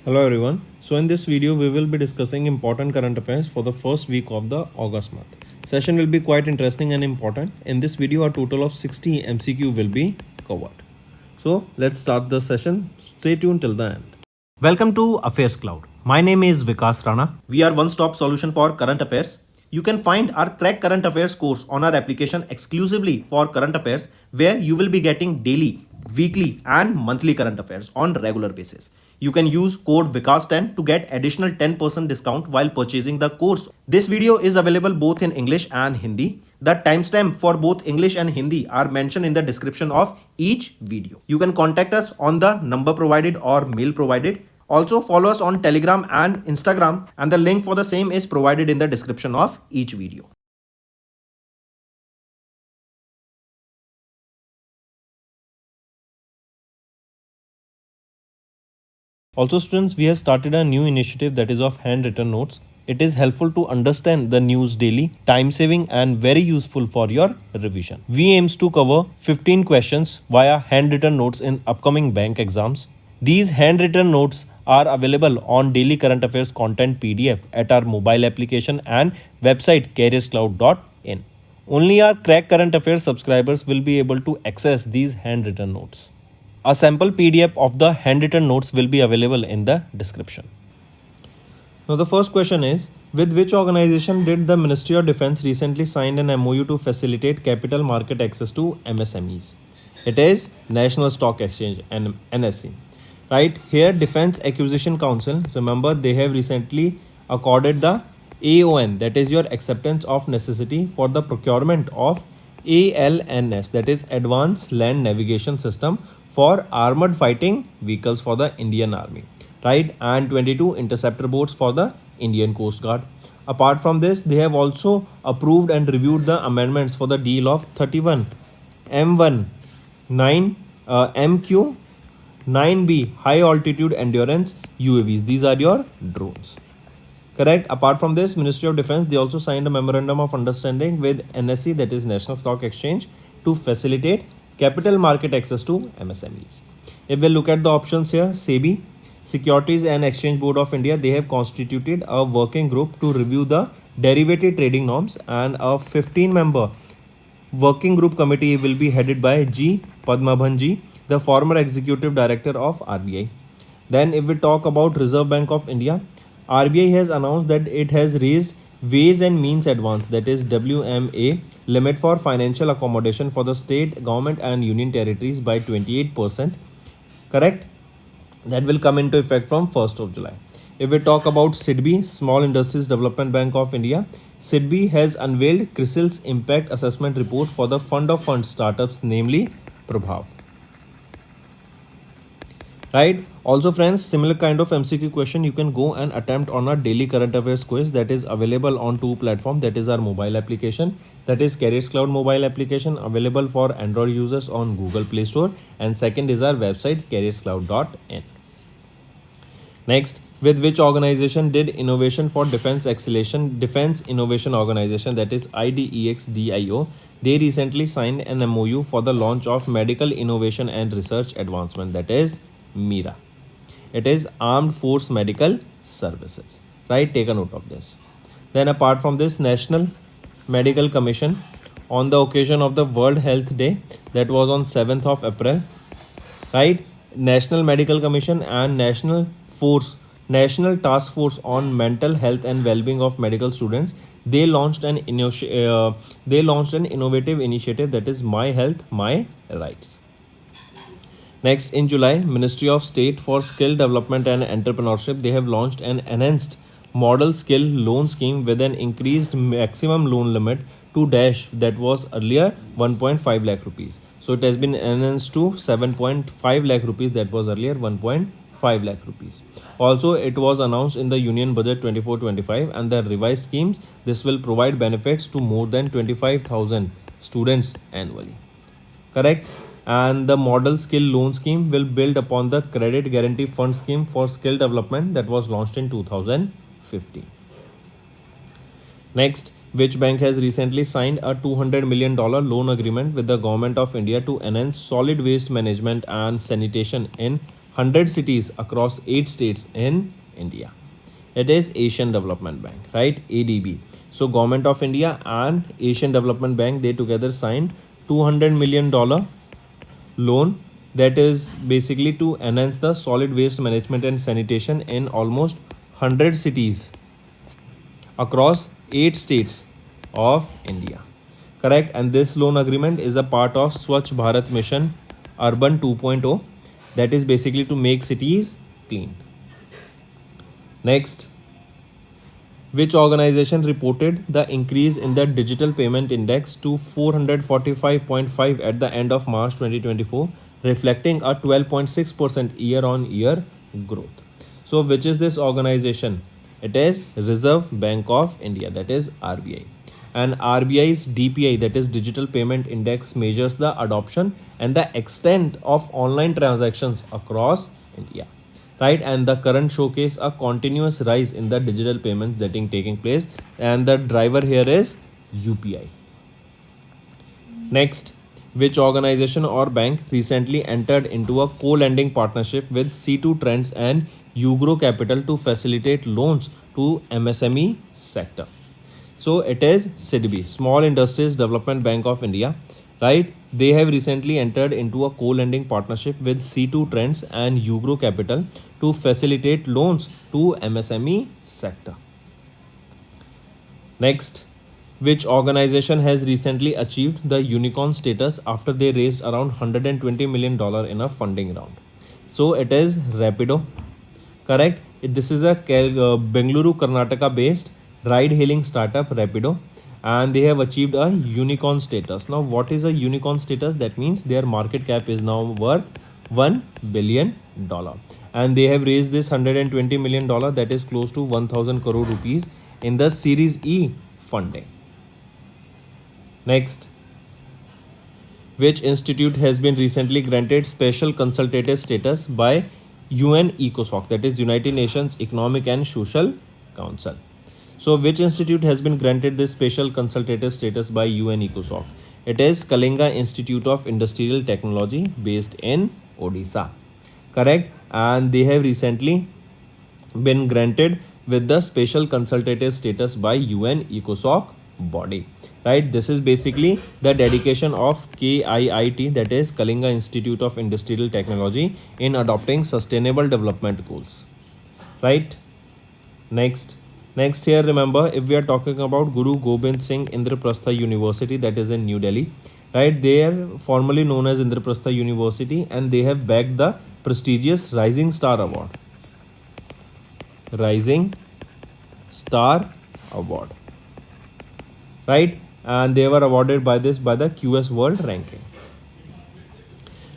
Hello everyone. So in this video we will be discussing important current affairs for the first week of the August month. Session will be quite interesting and important. In this video a total of 60 MCQ will be covered. So let's start the session. Stay tuned till the end. Welcome to AffairsCloud. My name is Vikas Rana. We are one-stop solution for current affairs. You can find our Crack Current Affairs course on our application exclusively for current affairs, where you will be getting daily, weekly and monthly current affairs on regular basis. You can use code VIKAS10 to get additional 10% discount while purchasing the course. This video is available both in English and Hindi. The timestamp for both English and Hindi are mentioned in the description of each video. You can contact us on the number provided or mail provided. Also follow us on Telegram and Instagram, and the link for the same is provided in the description of each video. Also students, we have started a new initiative that is of handwritten notes. It is helpful to understand the news daily, time saving and very useful for your revision. We aims to cover 15 questions via handwritten notes in upcoming bank exams. These handwritten notes are available on daily current affairs content PDF at our mobile application and website careerscloud.in. Only our Crack Current Affairs subscribers will be able to access these handwritten notes. A sample PDF of the handwritten notes will be available in the description. Now the first question is, with which organization did the Ministry of Defence recently sign an MOU to facilitate capital market access to MSMEs? It is National Stock Exchange and NSE. Right here, Defence Acquisition Council, remember they have recently accorded the AON, that is your acceptance of necessity for the procurement of ALNS, that is Advanced Land Navigation System for armored fighting vehicles for the Indian Army, right, and 22 interceptor boats for the Indian Coast Guard. Apart from this, they have also approved and reviewed the amendments for the deal of 31 M1 9 MQ 9B high altitude endurance UAVs. These are your drones. Correct. Apart from this, Ministry of Defence, they also signed a memorandum of understanding with NSE, that is National Stock Exchange, to facilitate capital market access to MSMEs. If we look at the options here, SEBI, Securities and Exchange Board of India, they have constituted a working group to review the derivative trading norms, and a 15-member working group committee will be headed by G. Padmabhan Ji, the former executive director of RBI. Then if we talk about Reserve Bank of India, RBI has announced that it has raised Ways and Means Advance, that is WMA, limit for financial accommodation for the state, government and union territories by 28%. Correct? That will come into effect from 1st of July. If we talk about SIDBI, Small Industries Development Bank of India, SIDBI has unveiled CRISIL's impact assessment report for the fund of funds startups, namely Prabhav. Right. Also friends, similar kind of MCQ question you can go and attempt on our daily current affairs quiz that is available on two platforms. That is our mobile application, that is CareersCloud mobile application, available for Android users on Google Play Store, and second is our website careerscloud.in. Next, with which organization did Innovation for Defense Acceleration Defense Innovation Organization, that is IDEXDIO, they recently signed an MOU for the launch of Medical Innovation and Research Advancement, that is MIRA. It is Armed Force Medical Services. Right, take a note of this. Then apart from this, National Medical Commission, on the occasion of the World Health Day, that was on 7th of April, right, National Medical Commission and National Task Force on Mental Health and Well-being of Medical Students, they launched an innovative initiative, that is My Health, My Rights. Next, in July, Ministry of State for Skill Development and Entrepreneurship, they have launched an enhanced model skill loan scheme with an increased maximum loan limit to dash, that was earlier 1.5 lakh rupees. So it has been enhanced to 7.5 lakh rupees, that was earlier 1.5 lakh rupees. Also, it was announced in the Union Budget 24-25, and the revised schemes, this will provide benefits to more than 25,000 students annually. Correct? And the model skill loan scheme will build upon the credit guarantee fund scheme for skill development that was launched in 2015. Next, which bank has recently signed a $200 million loan agreement with the Government of India to enhance solid waste management and sanitation in 100 cities across 8 states in India. It is Asian Development Bank, right? ADB. So Government of India and Asian Development Bank, they together signed $200 million loan that is basically to enhance the solid waste management and sanitation in almost 100 cities across 8 states of India. Correct? And this loan agreement is a part of Swachh Bharat Mission Urban 2.0, that is basically to make cities clean. Next, which organization reported the increase in the digital payment index to 445.5 at the end of March 2024, reflecting a 12.6% year-on-year growth. So which is this organization? It is Reserve Bank of India, that is RBI. And RBI's DPI, that is Digital Payment Index, measures the adoption and the extent of online transactions across India, right? And the current showcase a continuous rise in the digital payments that is taking place, and the driver here is UPI. Next, which organization or bank recently entered into a co-lending partnership with C2 Trends and Ugro Capital to facilitate loans to MSME sector? So it is SIDBI, Small Industries Development Bank of India, right? They have recently entered into a co-lending partnership with C2 Trends and Ugro Capital to facilitate loans to MSME sector. Next, which organization has recently achieved the unicorn status after they raised around $120 million in a funding round? So it is Rapido. Correct? This is a Bengaluru, Karnataka based ride hailing startup Rapido, and they have achieved a unicorn status. Now what is a unicorn status? That means their market cap is now worth $1 billion, and they have raised this $120 million, that is close to 1000 crore rupees, in the Series E funding. Next, which institute has been recently granted special consultative status by UN ECOSOC, that is United Nations Economic and Social Council? So which institute has been granted this special consultative status by UN ECOSOC? It is Kalinga Institute of Industrial Technology based in Odisha. Correct? And they have recently been granted with the special consultative status by UN ECOSOC body. Right? This is basically the dedication of KIIT, that is Kalinga Institute of Industrial Technology, in adopting sustainable development goals. Right? Next here, remember, if we are talking about Guru Gobind Singh Indraprastha University, that is in New Delhi, right? They are formerly known as Indraprastha University, and they have bagged the prestigious Rising Star Award. Rising Star Award, right? And they were awarded by the QS World Ranking.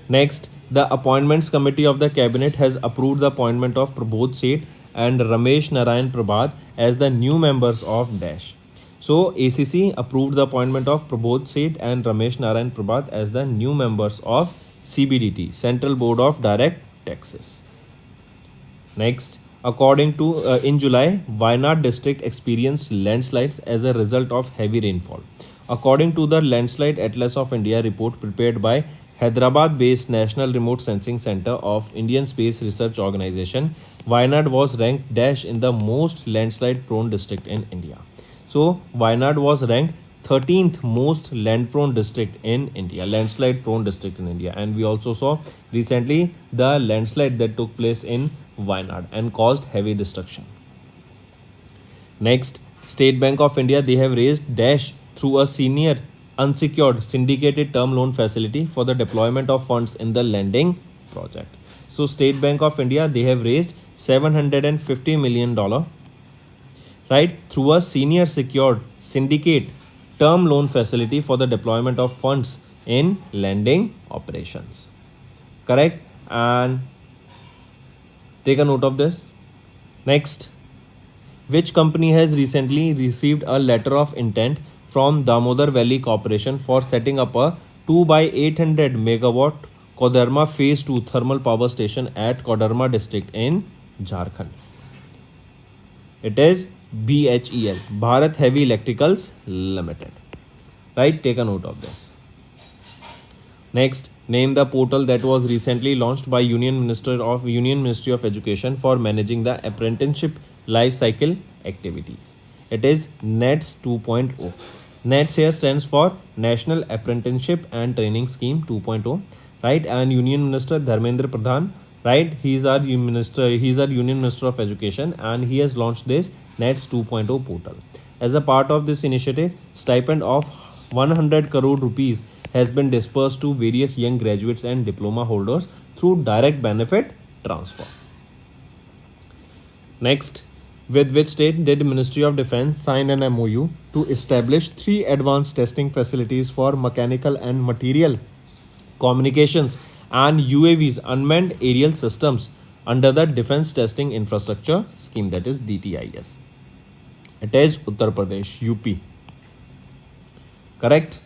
Next, the Appointments Committee of the Cabinet has approved the appointment of Prabodh Seth and Ramesh Narayan Prabhat as the new members of DASH. So ACC approved the appointment of Prabodh Seth and Ramesh Narayan Prabhat as the new members of CBDT, Central Board of Direct Taxes. Next, according to in July, Wayanad district experienced landslides as a result of heavy rainfall. According to the Landslide Atlas of India report prepared by Hyderabad-based National Remote Sensing Center of Indian Space Research Organization, Wayanad was ranked dash in the most landslide-prone district in India. So, Wayanad was ranked 13th most land-prone district in India, landslide-prone district in India. And we also saw recently the landslide that took place in Wayanad and caused heavy destruction. Next, State Bank of India, they have raised dash through a senior unsecured syndicated term loan facility for the deployment of funds in the lending project. So State Bank of India, they have raised $750 million, right, through a senior secured syndicate term loan facility for the deployment of funds in lending operations. Correct? And take a note of this. Next, which company has recently received a letter of intent from Damodar Valley Corporation for setting up a 2x800 megawatt Koderma Phase 2 thermal power station at Koderma district in Jharkhand? It is BHEL, Bharat Heavy Electricals Limited. Right? Take a note of this. Next, Name the portal that was recently launched by Union Ministry of Education for managing the apprenticeship life cycle activities. It is NETS 2.0. NETS here stands for National Apprenticeship and Training Scheme 2.0, right? And Union Minister Dharmendra Pradhan, right? He's our Union Minister of Education, and he has launched this NETS 2.0 portal. As a part of this initiative, stipend of 100 crore rupees has been dispersed to various young graduates and diploma holders through direct benefit transfer. Next, with which state did Ministry of Defence sign an MOU to establish 3 advanced testing facilities for mechanical and material communications and UAVs unmanned aerial systems under the Defence Testing Infrastructure Scheme, that is DTIS. It is Uttar Pradesh, UP. Correct?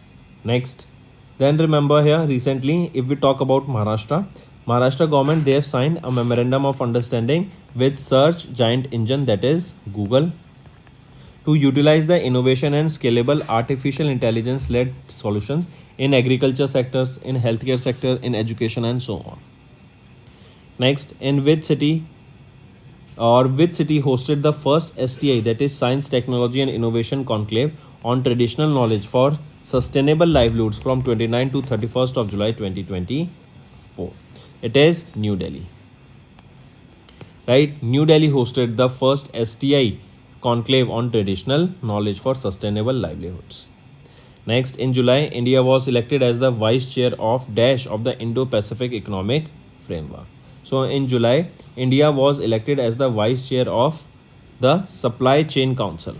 Next. Then remember here recently, if we talk about Maharashtra government, they have signed a memorandum of understanding with search giant engine, that is Google, to utilize the innovation and scalable artificial intelligence led solutions in agriculture sectors, in healthcare sector, in education and so on. Next, in which city hosted the first STI, that is Science, Technology and Innovation Conclave on Traditional Knowledge for Sustainable Livelihoods from 29 to 31st of July 2024. It is New Delhi. Right? New Delhi hosted the first STI conclave on traditional knowledge for sustainable livelihoods. Next, in July, India was elected as the vice chair of Dash of the Indo-Pacific Economic Framework. So in July, India was elected as the vice chair of the Supply Chain Council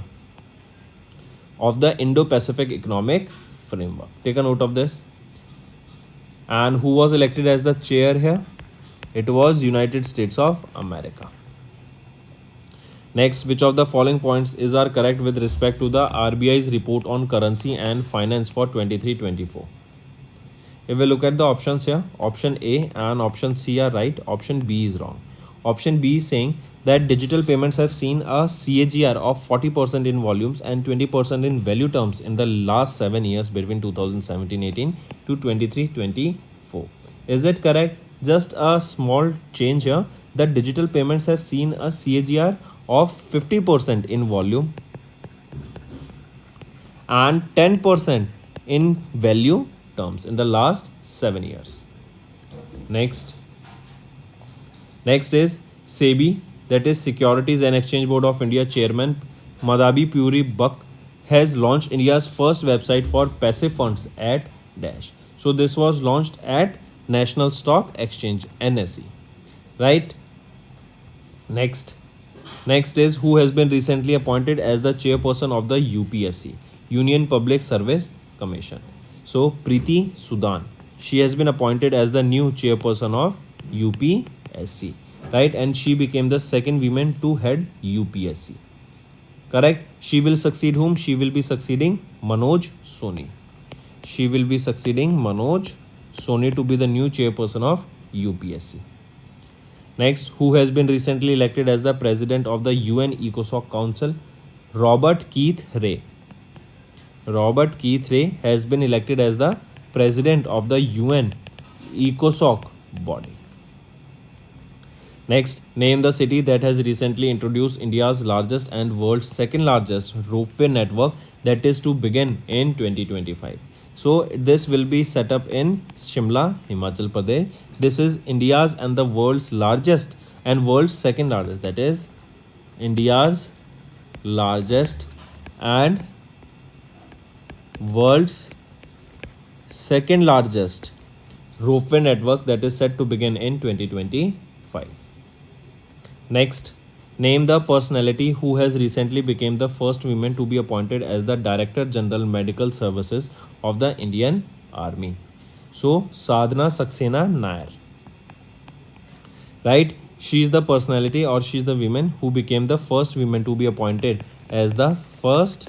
of the Indo-Pacific Economic Framework. Take a note of this. And who was elected as the chair here? It was United States of America. Next, which of the following points are correct with respect to the RBI's report on currency and finance for 23-24? If we look at the options here, option A and option C are right, option B is wrong. Option B is saying that digital payments have seen a CAGR of 40% in volumes and 20% in value terms in the last 7 years between 2017-18 to 23-24. Is it correct? Just a small change here, that digital payments have seen a CAGR of 50% in volume and 10% in value terms in the last 7 years. Next is SEBI, that is Securities and Exchange Board of India chairman Madhabi Puri Buck has launched India's first website for passive funds at Dash. So this was launched at National Stock Exchange, NSE. Right? Next is who has been recently appointed as the chairperson of the UPSC, Union Public Service Commission. So Preeti Sudan, she has been appointed as the new chairperson of UPSC, right? And she became the second woman to head UPSC. Correct? She will succeed whom? She will be succeeding Manoj Soni. She will be succeeding Manoj Soni to be the new chairperson of UPSC. Next, who has been recently elected as the president of the UN ECOSOC Council? Robert Keith Ray. Robert Keith Ray has been elected as the president of the UN ECOSOC body. Next, name the city that has recently introduced India's largest and world's second largest ropeway network that is to begin in 2025. So this will be set up in Shimla, Himachal Pradesh. This is India's and the world's largest and world's second largest, that is India's largest and world's second largest ropeway network that is set to begin in 2025. Next, name the personality who has recently become the first woman to be appointed as the Director General Medical Services of the Indian Army. So Sadhana Saxena Nair. Right? She is the personality, or she is the woman who became the first woman to be appointed as the first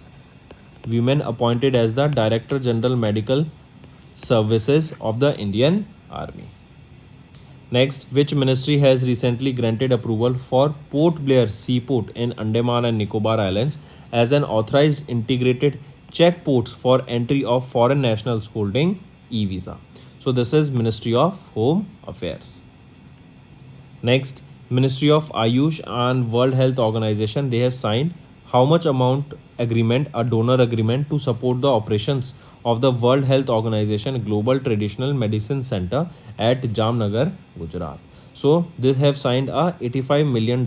women appointed as the Director General Medical Services of the Indian Army. Next, which ministry has recently granted approval for Port Blair Seaport in Andaman and Nicobar Islands as an authorized integrated check ports for entry of foreign nationals holding e-visa? So this is Ministry of Home Affairs. Next, Ministry of Ayush and World Health Organization, they have signed how much amount agreement, a donor agreement to support the operations of the World Health Organization Global Traditional Medicine Center at Jamnagar, Gujarat. So they have signed a $85 million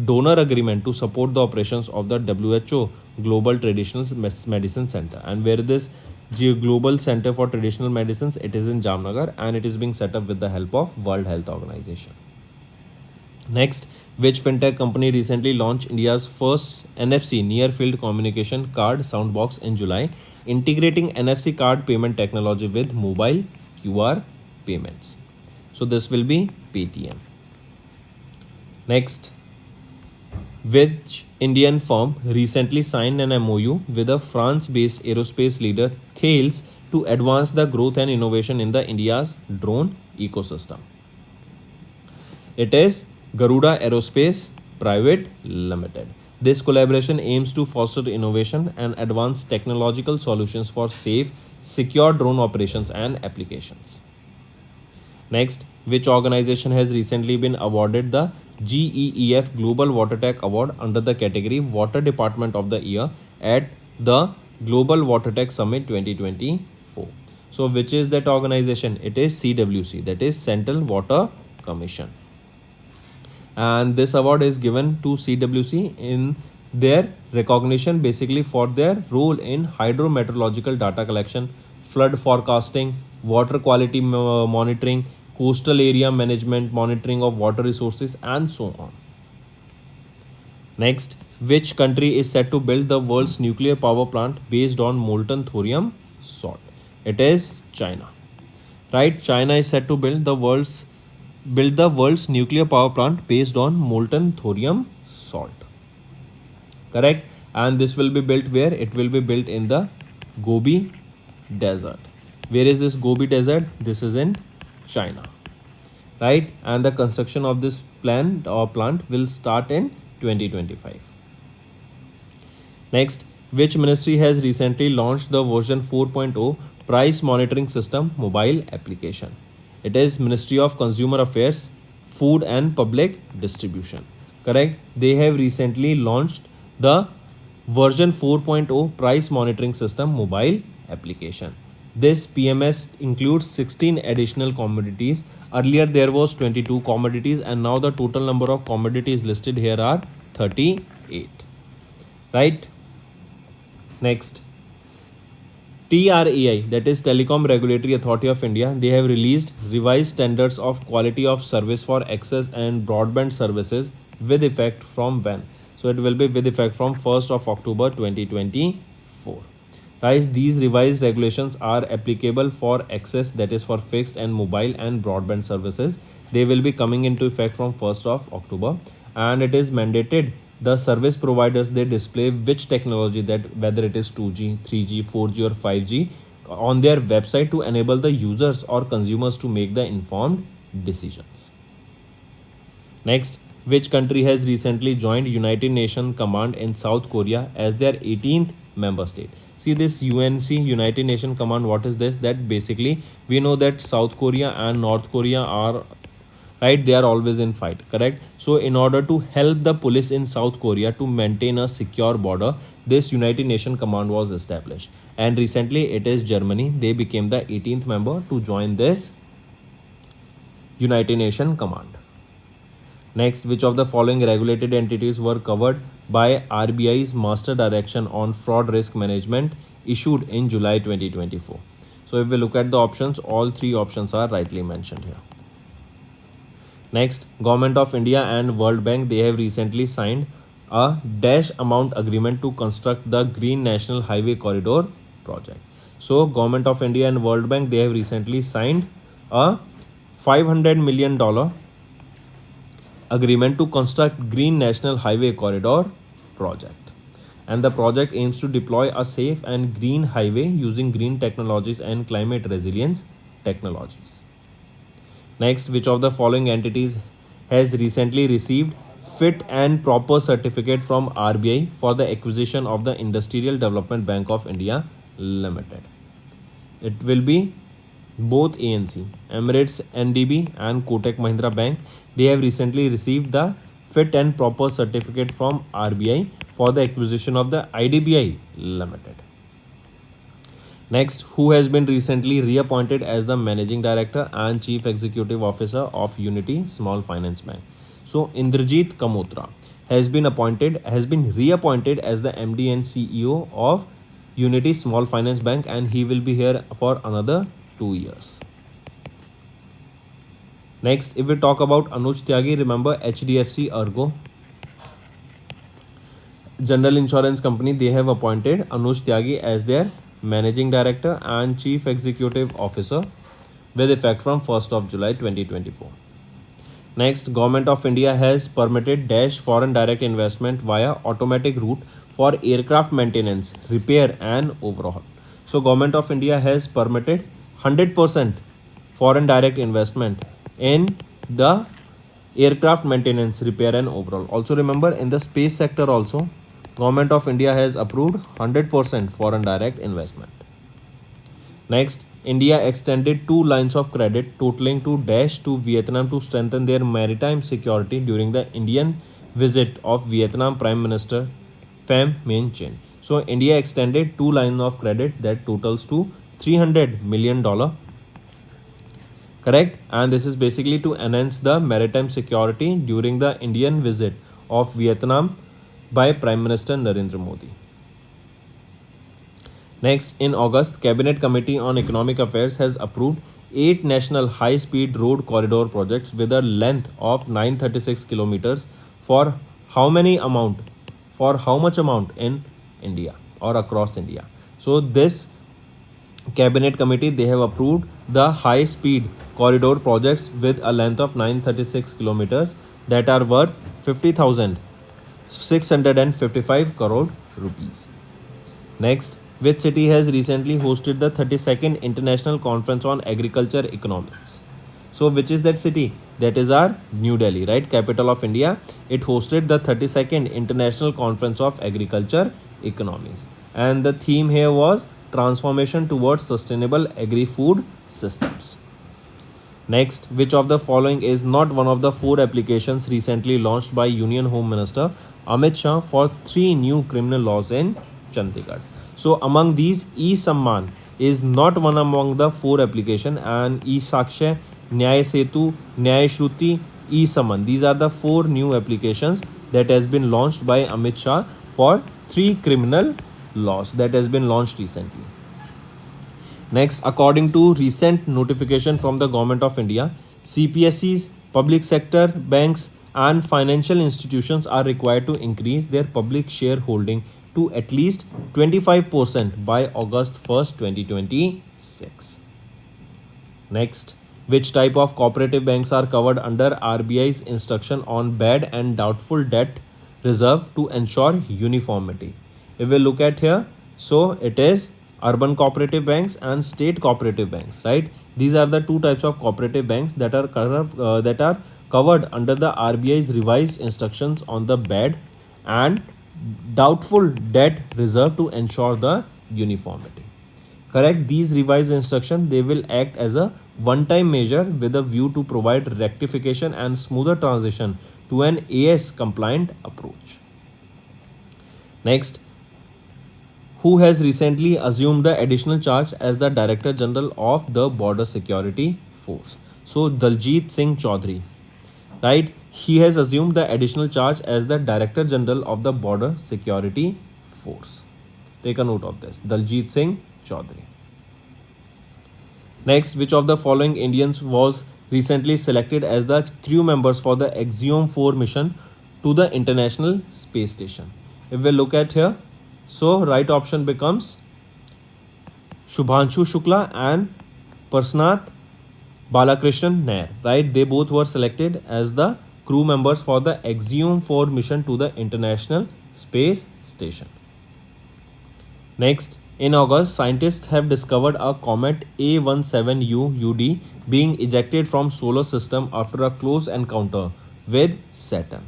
donor agreement to support the operations of the WHO Global Traditional Medicine Center. And where this Global Center for Traditional Medicines, it is in Jamnagar, and it is being set up with the help of World Health Organization. Next, which fintech company recently launched India's first NFC near field communication card soundbox in July, integrating NFC card payment technology with mobile QR payments? So this will be Paytm. Next, which Indian firm recently signed an MOU with a France-based aerospace leader Thales to advance the growth and innovation in the India's drone ecosystem? It is Garuda Aerospace Private Limited. This collaboration aims to foster innovation and advance technological solutions for safe, secure drone operations and applications. Next, which organization has recently been awarded the GEEF Global Water Tech Award under the category Water Department of the Year at the Global Water Tech Summit 2024? So which is that organization? It is CWC, that is Central Water Commission. And this award is given to CWC in their recognition basically for their role in hydrometeorological data collection, flood forecasting, water quality monitoring, coastal area management, monitoring of water resources, and so on. Next, which country is set to build the world's nuclear power plant based on molten thorium salt? It is China. Right? China is set to build the world's nuclear power plant based on molten thorium salt. Correct? And this will be built where? It will be built in the Gobi Desert. Where is this Gobi Desert? This is in China. Right? And the construction of this plant will start in 2025. Next, which ministry has recently launched the version 4.0 price monitoring system mobile application? It is Ministry of Consumer Affairs, Food and Public Distribution. Correct? They have recently launched the version 4.0 price monitoring system mobile application. This PMS includes 16 additional commodities. Earlier there was 22 commodities, and now the total number of commodities listed here are 38. Right? Next, TRAI, that is Telecom Regulatory Authority of India, they have released revised standards of quality of service for access and broadband services with effect from when? So it will be with effect from 1st of October 2024. Guys, these revised regulations are applicable for access, that is for fixed and mobile and broadband services. They will be coming into effect from 1st of October, and it is mandated the service providers, they display which technology, that whether it is 2G, 3G, 4G or 5G on their website to enable the users or consumers to make the informed decisions. Next, which country has recently joined United Nations Command in South Korea as their 18th member state? See this UNC, United Nations Command, what is this? That basically we know that South Korea and North Korea are right, they are always in fight, correct? So in order to help the police in South Korea to maintain a secure border, this United Nations Command was established, and recently it is Germany, they became the 18th member to join this United Nations Command. Next, which of the following regulated entities were covered by RBI's Master Direction on Fraud Risk Management issued in July 2024? So if we look at the options, all three options are rightly mentioned here. Next, Government of India and World Bank, they have recently signed a dash amount agreement to construct the Green National Highway Corridor project. So Government of India and World Bank, they have recently signed a $500 million agreement to construct Green National Highway Corridor project. And the project aims to deploy a safe and green highway using green technologies and climate resilience technologies. Next, which of the following entities has recently received fit and proper certificate from RBI for the acquisition of the Industrial Development Bank of India Limited? It will be Both ANC, Emirates NDB and Kotak Mahindra Bank, they have recently received the fit and proper certificate from RBI for the acquisition of the IDBI Limited. Next, who has been recently reappointed as the Managing Director and Chief Executive Officer of Unity Small Finance Bank. So Indrajit Kamotra has been reappointed as the MD and CEO of Unity Small Finance Bank, and he will be here for another 2 years. Next, if we talk about Anuj Tyagi, remember HDFC Ergo General Insurance Company, they have appointed Anuj Tyagi as their Managing Director and Chief Executive Officer with effect from 1st of July 2024. Next, Government of India has permitted dash foreign direct investment via automatic route for aircraft maintenance, repair and overhaul. So Government of India has permitted 100% foreign direct investment in the aircraft maintenance, repair and overhaul. Also remember, in the space sector also, Government of India has approved 100% foreign direct investment. Next, India extended 2 lines of credit totaling to dash to Vietnam to strengthen their maritime security during the Indian visit of Vietnam Prime Minister Pham Minh Chinh. So India extended 2 lines of credit that totals to $300 million. Correct? And this is basically to enhance the maritime security during the Indian visit of Vietnam by Prime Minister Narendra Modi. Next, in August, Cabinet Committee on Economic Affairs has approved 8 national high-speed road corridor projects with a length of 936 kilometers for how much amount in India or across India. So this Cabinet Committee, they have approved the high-speed corridor projects with a length of 936 kilometers that are worth 50,655 crore rupees. Next, which city has recently hosted the 32nd International Conference on Agriculture Economics? So which is that city? That is our New Delhi, right? Capital of India. It hosted the 32nd International Conference of Agriculture Economics. And the theme here was transformation towards sustainable agri-food systems. Next, which of the following is not one of the 4 applications recently launched by Union Home Minister Amit Shah for 3 new criminal laws in Chandigarh? So among these, E-Samman is not one among the 4 application, and E-Sakshay, Nyay Setu, Nyay Shruti, E-Samman. These are the 4 new applications that has been launched by Amit Shah for 3 criminal laws that has been launched recently. Next, according to recent notification from the Government of India, CPSEs, public sector banks and financial institutions are required to increase their public shareholding to at least 25% by August 1st, 2026. Next, which type of cooperative banks are covered under RBI's instruction on bad and doubtful debt reserve to ensure uniformity? If we look at here, so it is urban cooperative banks and state cooperative banks, right? These are the 2 types of cooperative banks that are covered under the RBI's revised instructions on the bad and doubtful debt reserve to ensure the uniformity. Correct? These revised instructions, they will act as a one-time measure with a view to provide rectification and smoother transition to an AS compliant approach. Next, who has recently assumed the additional charge as the Director General of the Border Security Force? So Daljit Singh Chaudhary, right? He has assumed the additional charge as the Director General of the Border Security Force. Take a note of this, Daljit Singh Chaudhary. Next, which of the following Indians was recently selected as the crew members for the Axiom 4 mission to the International Space Station? If we look at here, so right option becomes Shubhanshu Shukla and Prasnath Balakrishnan Nair, right? They both were selected as the crew members for the Axiom 4 mission to the International Space Station. Next, in August, scientists have discovered a comet A17UUD being ejected from solar system after a close encounter with Saturn.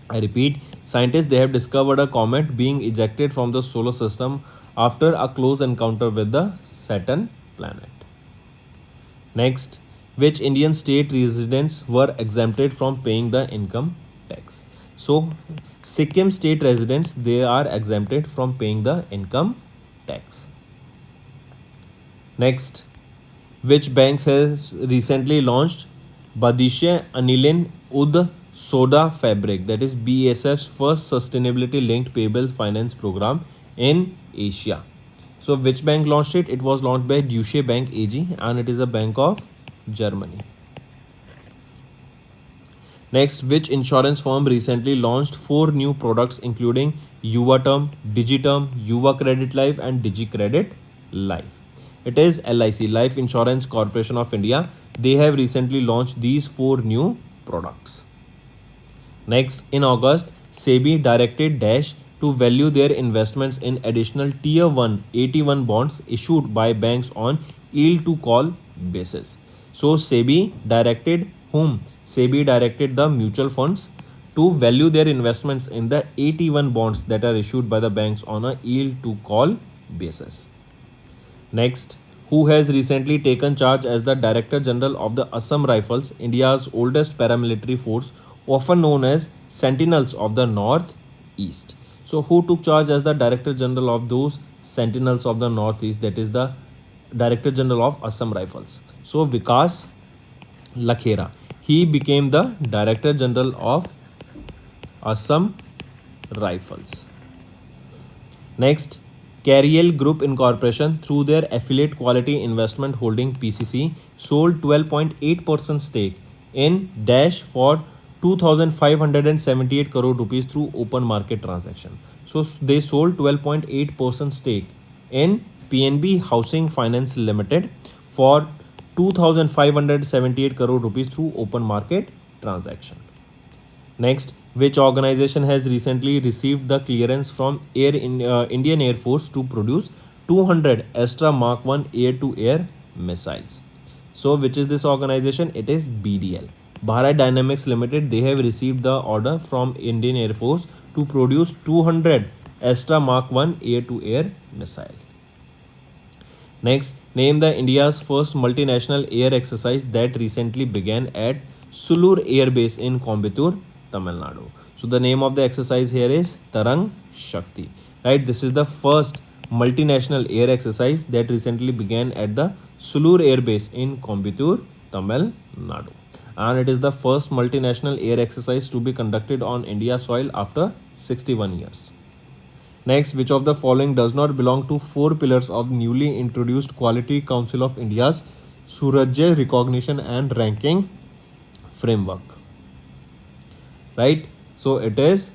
I repeat, scientists, they have discovered a comet being ejected from the solar system after a close encounter with the Saturn planet. Next, which Indian state residents were exempted from paying the income tax? So, Sikkim state residents, they are exempted from paying the income tax. Next, which banks has recently launched Badishe Anilin Ud Soda Fabric, that is BSF's first sustainability linked payable finance program in Asia? So which bank launched it? It was launched by Deutsche Bank AG and it is a bank of Germany. Next, which insurance firm recently launched 4 new products including Yuva Term, Digiterm, Yuva Credit Life and DigiCredit Life? It is LIC, Life Insurance Corporation of India. They have recently launched these 4 new products. Next, in August, SEBI directed Dash to value their investments in additional Tier 1 AT1 bonds issued by banks on yield to call basis. So, SEBI directed whom? SEBI directed the mutual funds to value their investments in the AT1 bonds that are issued by the banks on a yield to call basis. Next, who has recently taken charge as the Director General of the Assam Rifles, India's oldest paramilitary force, often known as Sentinels of the North East? So, who took charge as the Director General of those Sentinels of the Northeast? That is the Director General of Assam Rifles. So, Vikas Lakhera. He became the Director General of Assam Rifles. Next, Carriel Group Incorporation, through their affiliate Quality Investment Holding PCC, sold 12.8% stake in Dash for 2,578 crore rupees through open market transaction. So they sold 12.8% stake in PNB Housing Finance Limited for 2,578 crore rupees through open market transaction. Next, which organization has recently received the clearance from Indian Air Force to produce 200 Astra Mark 1 air-to-air missiles? So, which is this organization? It is BDL. Bharat Dynamics Limited. They have received the order from Indian Air Force to produce 200 Astra Mark 1 air-to-air missile. Next, name the India's first multinational air exercise that recently began at Sulur Air Base in Coimbatore, Tamil Nadu. So the name of the exercise here is Tarang Shakti. Right, this is the first multinational air exercise that recently began at the Sulur Air Base in Coimbatore, Tamil Nadu. And it is the first multinational air exercise to be conducted on India soil after 61 years. Next, which of the following does not belong to 4 pillars of newly introduced Quality Council of India's Surajya Recognition and Ranking Framework? Right, so it is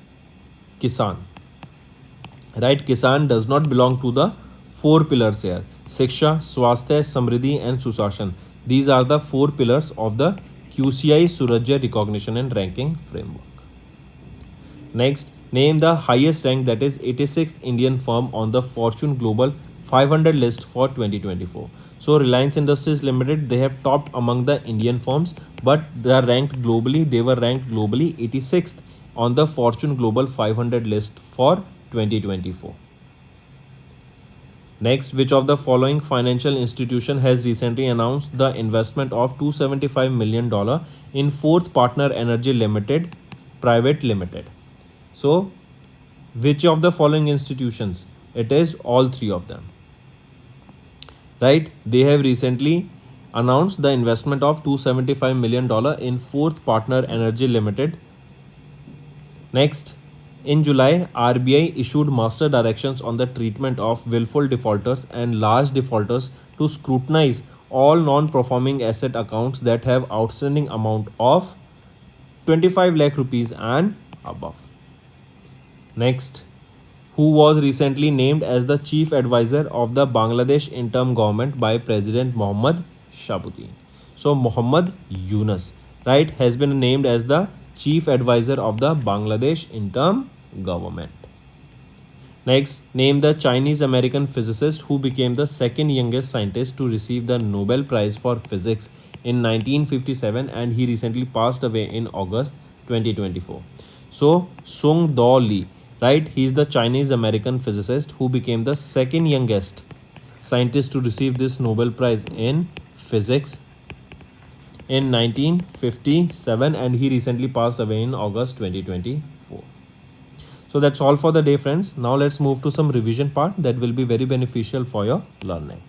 Kisan. Right, Kisan does not belong to the 4 pillars here. Siksha, Swasthya, Samriddhi and Susashan. These are the 4 pillars of the QCI Surajya Recognition and Ranking Framework. Next, name the highest rank, that is 86th Indian firm on the Fortune Global 500 list for 2024. So Reliance Industries Limited, they have topped among the Indian firms, but they are ranked globally. They were ranked globally 86th on the Fortune Global 500 list for 2024. Next, which of the following financial institution has recently announced the investment of $275 million in Fourth Partner Energy Limited Private Limited? So, which of the following institutions? It is all 3 of them. Right, they have recently announced the investment of $275 million in Fourth Partner Energy Limited. Next, in July, RBI issued master directions on the treatment of willful defaulters and large defaulters to scrutinize all non-performing asset accounts that have outstanding amount of 25 lakh rupees and above. Next, who was recently named as the Chief Advisor of the Bangladesh interim government by President Mohammad Shabuddin? So Mohammad Yunus, right, has been named as the Chief Advisor of the Bangladesh interim government. Next, name the Chinese American physicist who became the second youngest scientist to receive the Nobel Prize for Physics in 1957, and he recently passed away in August 2024. So Sung Do Lee, right, he is the Chinese American physicist who became the second youngest scientist to receive this Nobel Prize in Physics in 1957 and he recently passed away in August 2024. So that's all for the day, friends. Now let's move to some revision part that will be very beneficial for your learning.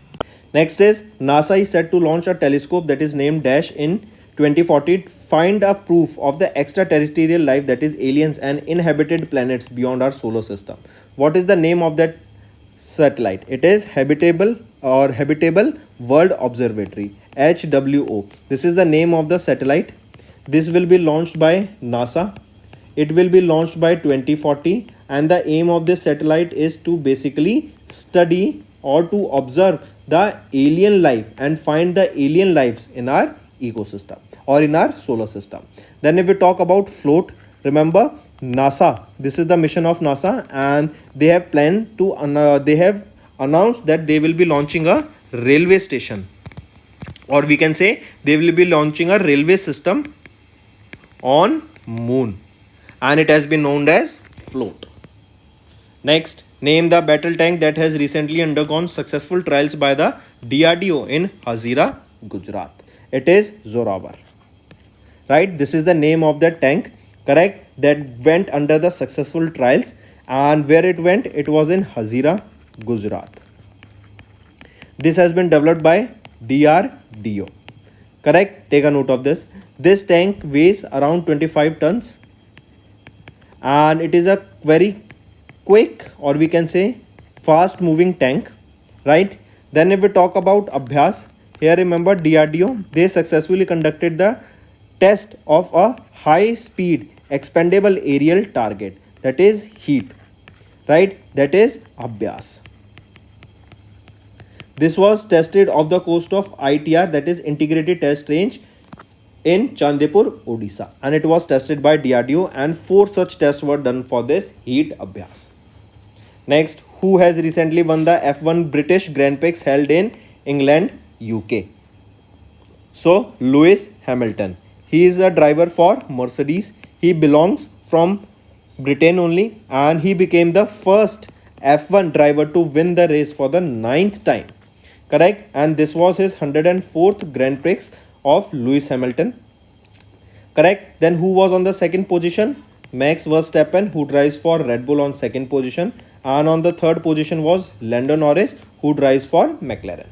Next is NASA is set to launch a telescope that is named Dash in 2040 to find a proof of the extraterrestrial life, that is aliens and inhabited planets beyond our solar system. What is the name of that satellite? It is Habitable World Observatory, HWO. This is the name of the satellite. This will be launched by NASA. It will be launched by 2040 and the aim of this satellite is to basically study or to observe the alien life and find the alien lives in our ecosystem or in our solar system. Then if we talk about float, remember NASA, this is the mission of NASA and they have planned to they have announced that they will be launching a railway station, or we can say they will be launching a railway system on moon and it has been known as float. Next, name the battle tank that has recently undergone successful trials by the DRDO in Hazira, Gujarat. It is Zorawar. Right, this is the name of the tank, correct, that went under the successful trials, and where it went, it was in Hazira, Gujarat. This has been developed by DRDO. Correct, take a note of this. This tank weighs around 25 tons and it is a very quick, or we can say fast moving tank, right? Then if we talk about Abhyas, here remember DRDO, they successfully conducted the test of a high speed expendable aerial target, that is HEAT, right? That is Abhyas. This was tested off the coast of ITR, that is Integrated Test Range, in Chandipur, Odisha, and it was tested by DRDO and 4 such tests were done for this HEAT Abhyas. Next, who has recently won the F1 British Grand Prix held in England, UK? So, Lewis Hamilton. He is a driver for Mercedes. He belongs from Britain only and he became the first F1 driver to win the race for the 9th time. Correct? And this was his 104th Grand Prix of Lewis Hamilton. Correct? Then who was on the second position? Max Verstappen, who drives for Red Bull, on second position, and on the third position was Lando Norris, who drives for McLaren.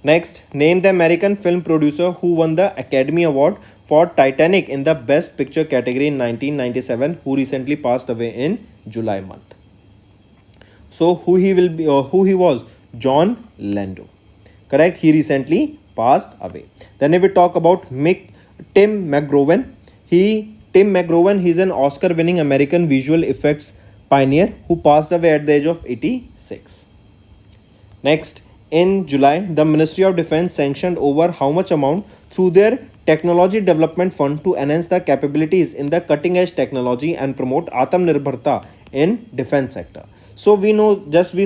Next, name the American film producer who won the Academy Award for Titanic in the Best Picture category in 1997, who recently passed away in July month. So who he will be, or who he was? John Lando. Correct? He recently passed away. Then if we talk about Tim McGowan, he's an Oscar-winning American visual effects pioneer who passed away at the age of 86. Next, in July, the Ministry of Defense sanctioned over how much amount through their Technology Development Fund to enhance the capabilities in the cutting-edge technology and promote Atmanirbharta in defense sector. So we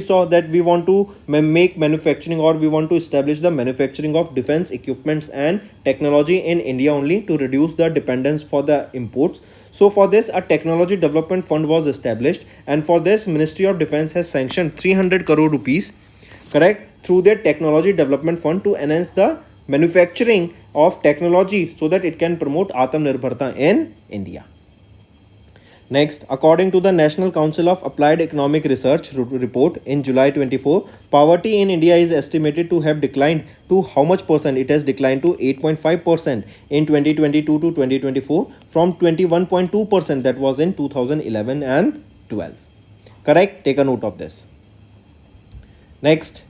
saw that we want to make manufacturing, or we want to establish the manufacturing of defense equipments and technology in India only to reduce the dependence for the imports. So for this, a technology development fund was established, and for this, Ministry of Defense has sanctioned 300 crore rupees, correct, through their technology development fund to enhance the manufacturing of technology so that it can promote Atmanirbharta in India. Next, according to the National Council of Applied Economic Research report in July 24, poverty in India is estimated to have declined to how much percent? It has declined to 8.5% in 2022 to 2024 from 21.2% that was in 2011 and 12. Correct? Take a note of this. Next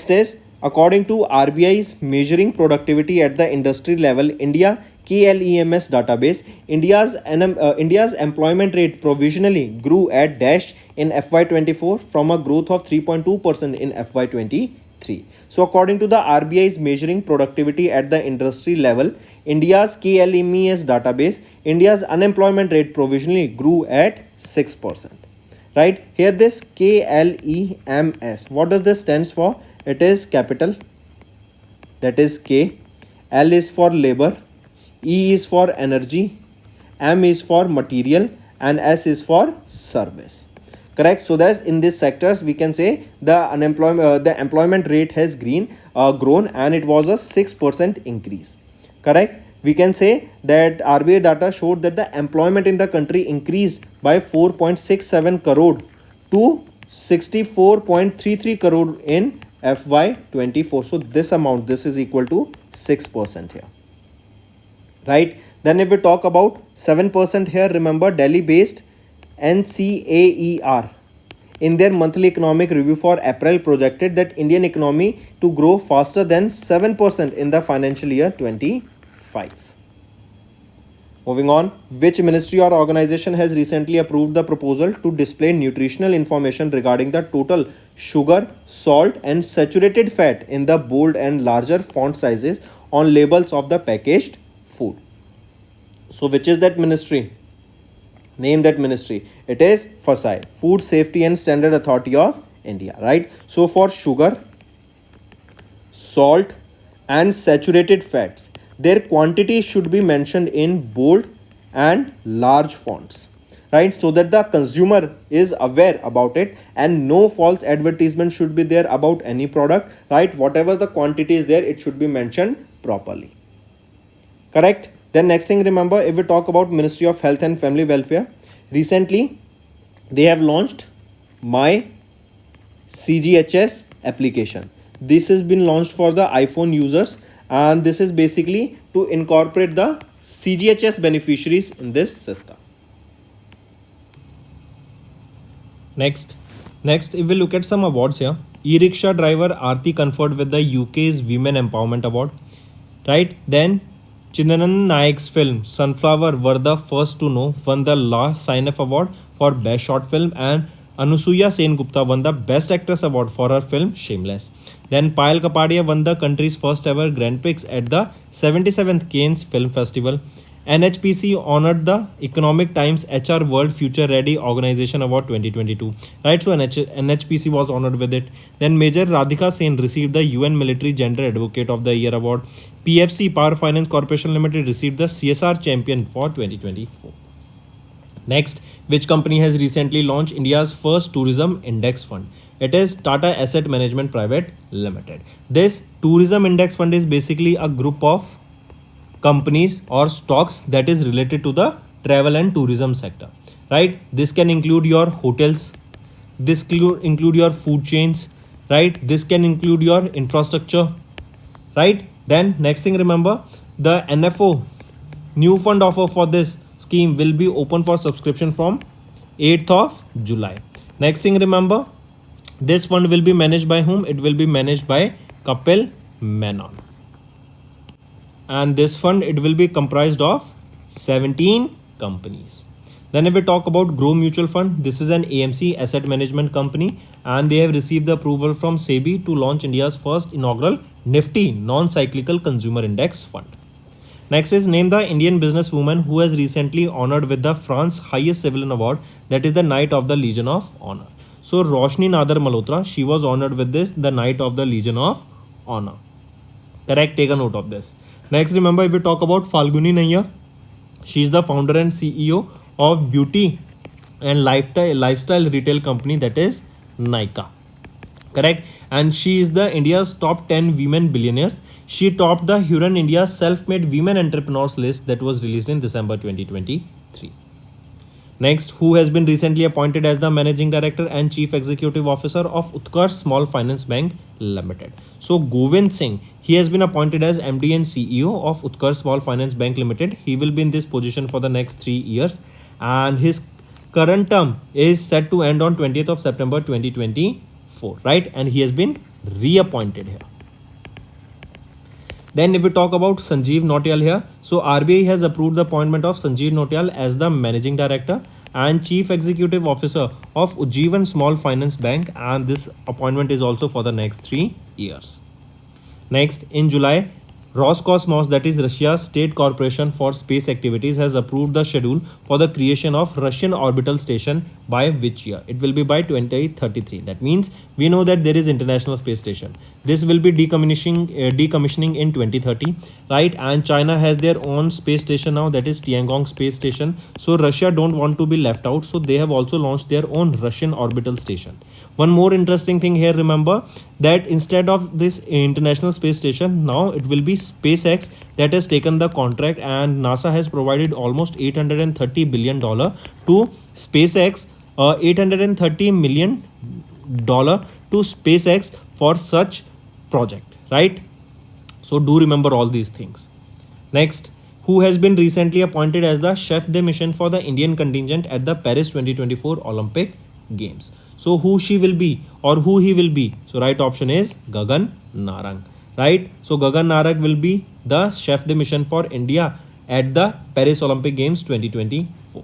is, according to RBI's measuring productivity at the industry level, India KLEMS database, India's employment rate provisionally grew at dash in FY24 from a growth of 3.2% in FY23. So according to the RBI's measuring productivity at the industry level, India's KLEMS database, India's unemployment rate provisionally grew at 6%. Right? Here this KLEMS, what does this stands for? It is capital, that is K, L is for labor, E is for energy, M is for material, and S is for service. Correct? So that's in these sectors we can say the employment rate has grown and it was a 6% increase. Correct? We can say that RBI data showed that the employment in the country increased by 4.67 crore to 64.33 crore in FY24. So this amount, this is equal to 6% here. Right? Then if we talk about 7% here, remember Delhi based NCAER in their monthly economic review for April projected that Indian economy to grow faster than 7% in the financial year 25. Moving on, which ministry or organization has recently approved the proposal to display nutritional information regarding the total sugar, salt and saturated fat in the bold and larger font sizes on labels of the packaged food? So which is that ministry? Name that ministry. It is FSSAI, Food Safety and Standard Authority of India, right? So for sugar, salt and saturated fats, their quantity should be mentioned in bold and large fonts, right? So that the consumer is aware about it and no false advertisement should be there about any product, right? Whatever the quantity is there, it should be mentioned properly. Correct? Then next thing, remember, if we talk about Ministry of Health and Family Welfare, recently they have launched My CGHS application. This has been launched for the iPhone users and this is basically to incorporate the CGHS beneficiaries in this system. Next, if we look at some awards here, e-rickshaw driver Aarti conferred with the UK's Women Empowerment Award, right? Then Chinnan Naik's film Sunflower Were the First to Know won the La Sinef Award for Best Short Film, and Anusuya Sen Gupta won the Best Actress Award for her film Shameless. Then Payal Kapadia won the country's first ever Grand Prix at the 77th Cannes Film Festival. NHPC honored the Economic Times HR World Future Ready Organization Award 2022. Right, so NHPC was honored with it. Then Major Radhika Sen received the UN Military Gender Advocate of the Year Award. PFC Power Finance Corporation Limited received the CSR Champion for 2024. Next, which company has recently launched India's first tourism index fund? It is Tata Asset Management Private Limited. This tourism index fund is basically a group of companies or stocks that is related to the travel and tourism sector, right? This can include your hotels, this include your food chains, right? This can include your infrastructure, right? Then next thing, remember, the NFO new fund offer for this scheme will be open for subscription from 8th of July. Next thing, remember, this fund will be managed by whom? It will be managed by Kapil Menon. And this fund, it will be comprised of 17 companies. Then if we talk about Grow Mutual Fund, this is an AMC asset management company and they have received the approval from SEBI to launch India's first inaugural Nifty non-cyclical consumer index fund. Next is name the Indian businesswoman who has recently honored with the France highest civilian award, that is the Knight of the Legion of Honor. So Roshni Nadar Malhotra, she was honored with this, the Knight of the Legion of Honor. Correct, take a note of this. Next, remember, if we talk about Falguni Nayyar, she is the founder and CEO of beauty and lifestyle retail company, that is Nykaa. Correct, and she is the India's top 10 women billionaires. She topped the Hurun India self-made women entrepreneurs list that was released in December 2023. Next, who has been recently appointed as the Managing Director and Chief Executive Officer of Utkarsh Small Finance Bank Limited. So Govind Singh, he has been appointed as MD and CEO of Utkarsh Small Finance Bank Limited. He will be in this position for the next 3 years and his current term is set to end on 20th of September 2024, right? And he has been reappointed here. Then if we talk about Sanjeev Nautiyal here, so RBI has approved the appointment of Sanjeev Nautiyal as the Managing Director and Chief Executive Officer of Ujjivan Small Finance Bank, and this appointment is also for the next 3 years. Next, in July, Roscosmos, that is Russia's state corporation for space activities, has approved the schedule for the creation of Russian orbital station by which year? It will be by 2033. That means we know that there is International Space Station. This will be decommissioning in 2030, right? And China has their own space station now, that is Tiangong Space Station. So Russia don't want to be left out. So they have also launched their own Russian orbital station. One more interesting thing here, remember that instead of this International Space Station, now it will be SpaceX that has taken the contract, and NASA has provided almost $830 billion to SpaceX, $830 million to SpaceX for such project, right? So do remember all these things. Next, who has been recently appointed as the chef de mission for the Indian contingent at the Paris 2024 Olympic Games? So who she will be or who he will be? So right option is Gagan Narang, right? So Gagan Narang will be the chef de mission for India at the Paris Olympic Games 2024.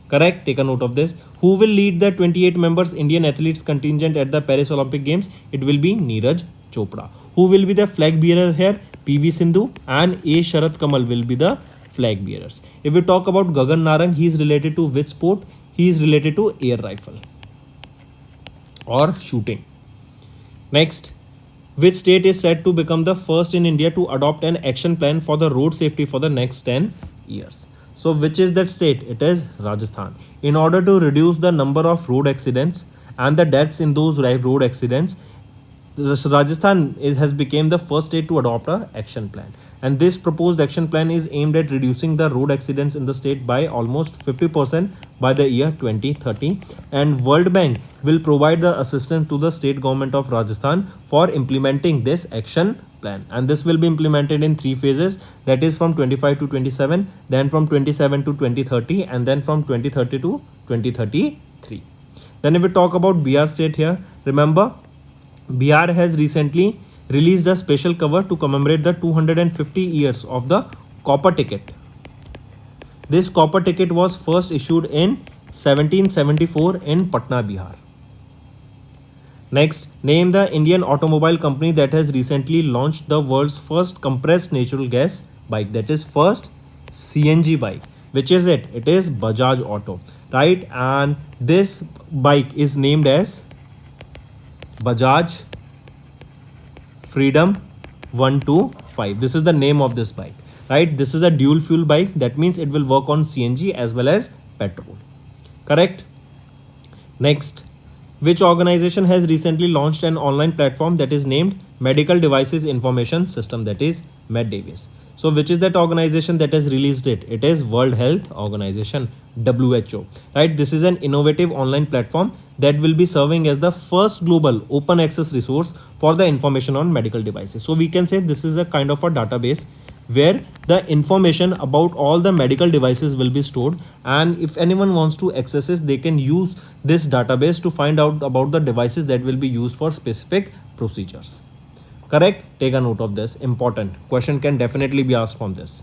Correct? Take a note of this. Who will lead the 28 members Indian athletes contingent at the Paris Olympic Games? It will be Neeraj Chopra. Who will be the flag bearer here? PV Sindhu and A. Sharat Kamal will be the flag bearers. If we talk about Gagan Narang, he is related to which sport? He is related to air rifle or shooting. Next, which state is said to become the first in India to adopt an action plan for the road safety for the next 10 years? So which is that state? It is Rajasthan. In order to reduce the number of road accidents and the deaths in those road accidents, Rajasthan has become the first state to adopt a action plan, and this proposed action plan is aimed at reducing the road accidents in the state by almost 50% by the year 2030, and World Bank will provide the assistance to the state government of Rajasthan for implementing this action plan, and this will be implemented in 3 phases, that is from 25 to 27, then from 27 to 2030, and then from 2030 to 2033. Then if we talk about Bihar state here, remember Bihar has recently released a special cover to commemorate the 250 years of the copper ticket. This copper ticket was first issued in 1774 in Patna, Bihar. Next, name the Indian automobile company that has recently launched the world's first compressed natural gas bike, that is first CNG bike. Which is it? It is Bajaj Auto, right? And this bike is named as Bajaj Freedom 125. This is the name of this bike, right? This is a dual fuel bike. That means it will work on CNG as well as petrol. Correct? Next, which organization has recently launched an online platform that is named Medical Devices Information System, that is MedDavis? So which is that organization that has released it? It is World Health Organization, WHO, right? This is an innovative online platform that will be serving as the first global open access resource for the information on medical devices. So we can say this is a kind of a database where the information about all the medical devices will be stored, and if anyone wants to access it, they can use this database to find out about the devices that will be used for specific procedures. Correct? Take a note of this. Important question can definitely be asked from this.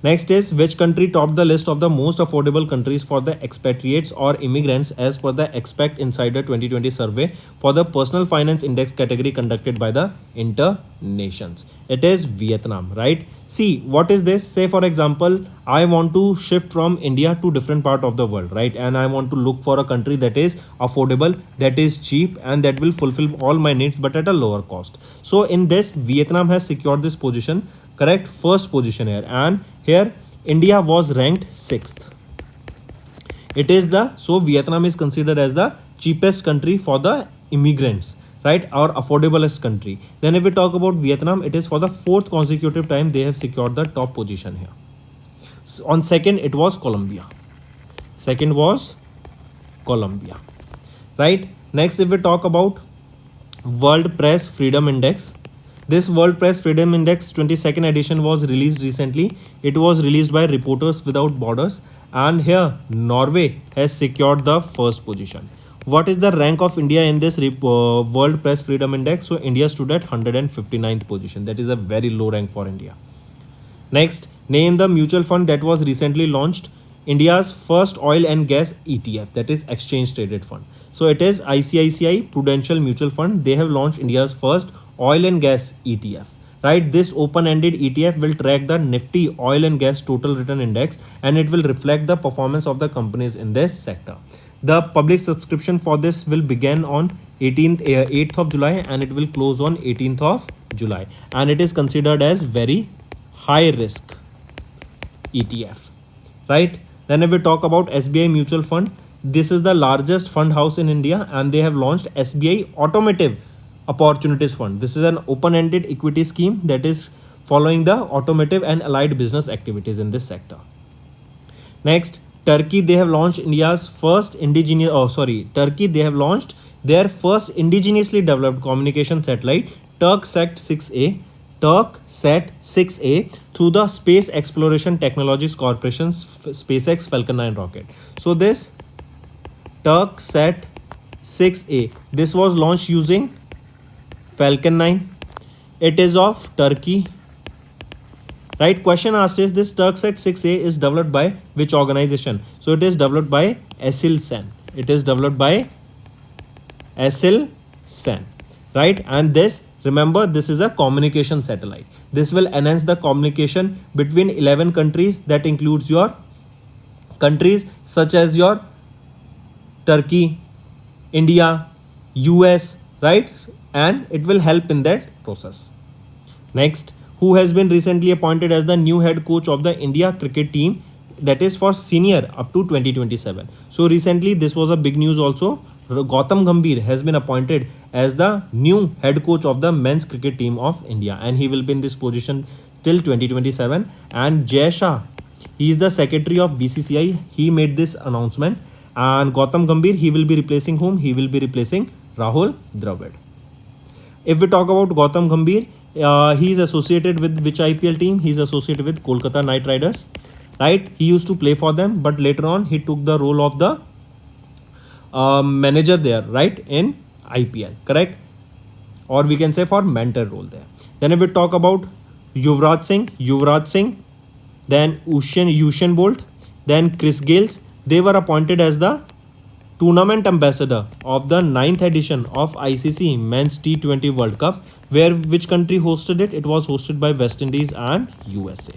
Next is, which country topped the list of the most affordable countries for the expatriates or immigrants as per the Expect Insider 2020 survey for the Personal Finance Index category conducted by the Internations? It is Vietnam, right? See, what is this? Say for example, I want to shift from India to different part of the world, right? And I want to look for a country that is affordable, that is cheap, and that will fulfill all my needs but at a lower cost. So in this, Vietnam has secured this position, correct? First position here, and here India was ranked 6th. It is so Vietnam is considered as the cheapest country for the immigrants, right? Or affordablest country. Then if we talk about Vietnam, it is for the 4th consecutive time they have secured the top position here. So on second, it was Colombia. Second was Colombia, right? Next, if we talk about World Press Freedom Index, this World Press Freedom Index 22nd edition was released recently. It was released by Reporters Without Borders, and here Norway has secured the first position. What is the rank of India in this World Press Freedom Index? So India stood at 159th position. That is a very low rank for India. Next, name the mutual fund that was recently launched, India's first oil and gas ETF, that is exchange traded fund. So it is ICICI Prudential Mutual Fund. They have launched India's first oil and gas ETF, right? This open-ended ETF will track the Nifty oil and gas total return index, and it will reflect the performance of the companies in this sector. The public subscription for this will begin on 8th of July and it will close on 18th of July, and it is considered as very high risk ETF, right? Then if we talk about SBI Mutual Fund, this is the largest fund house in India, and they have launched SBI Automotive Opportunities Fund. This is an open-ended equity scheme that is following the automotive and allied business activities in this sector. Next, Turkey, they have launched India's first indigenous, Turkey, they have launched their first indigenously developed communication satellite, TurkSat 6A through the Space Exploration Technologies Corporation's SpaceX Falcon 9 rocket. So this TurkSat 6A, this was launched using Falcon 9. It is of Turkey. Right, question asked is this TurkSat 6A is developed by which organization? So it is developed by Aselsan. It is developed by Aselsan. Right, and this, remember, this is a communication satellite. This will enhance the communication between 11 countries. That includes your countries such as your Turkey, India, US, right? And it will help in that process. Next, who has been recently appointed as the new head coach of the India cricket team, that is for senior up to 2027. So recently this was a big news also. Gautam Gambhir has been appointed as the new head coach of the men's cricket team of India, and he will be in this position till 2027. And Jay Shah, he is the secretary of BCCI. He made this announcement. And Gautam Gambhir, he will be replacing whom? He will be replacing Rahul Dravid. If we talk about Gautam Gambhir, he is associated with which IPL team? He is associated with Kolkata Knight Riders, right? He used to play for them, but later on he took the role of the manager there, right, in IPL, correct? Or we can say for mentor role there. Then if we talk about Yuvraj Singh, then Usain Bolt, then Chris Gales, they were appointed as the tournament ambassador of the 9th edition of ICC Men's T20 World Cup, where which country hosted it? It was hosted by West Indies and USA.